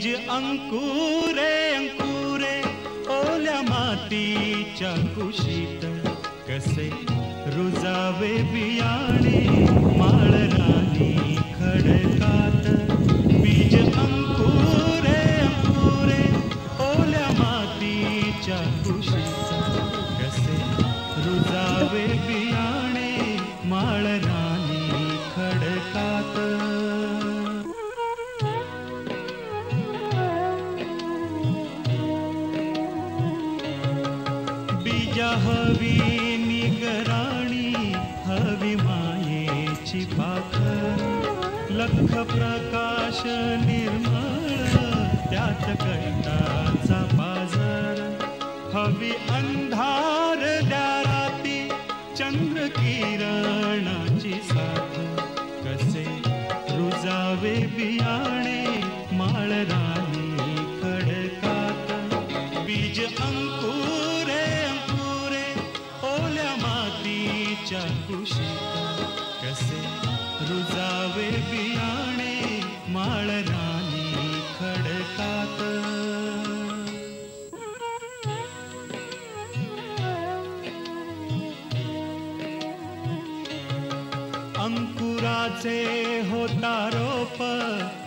बीज अंकुरे अंकुरे ओल्या मातीच्या कुशीत कसे रुजावे बियाणे माळरानी खडकात बीज अंकुरे अंकुरे ओल्या मातीच्या कुशीत कसे रुजावे बियाणे माळरानी खडकात बीजा हवी निगराणी हवी मायेची पाखर लख प्रकाश निर्मळ त्यात कष्टाचा पाझर हवी अंधार द्या राती चंद्र किरणाची साथ कसे रुजावे बियाणे माळरानी खडकात बीज अंकुरे अंकुरे ओल्या मातीच्या कुशीत कसे रुजावे बियाणे माळरानी खडकात अंकुराचे होता रोप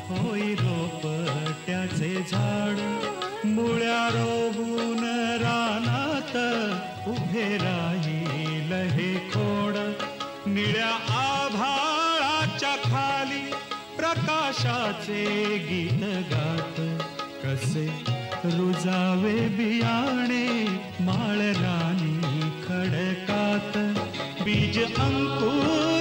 होई रोप त्याचे झाड मुळ्या रोवून रानात उभे राहील हे खोड निळ्या आभाळाच्या खाली प्रकाशाचे गीत गात कसे रुजावे बियाणे माळरानी खडकात बीज अंकुर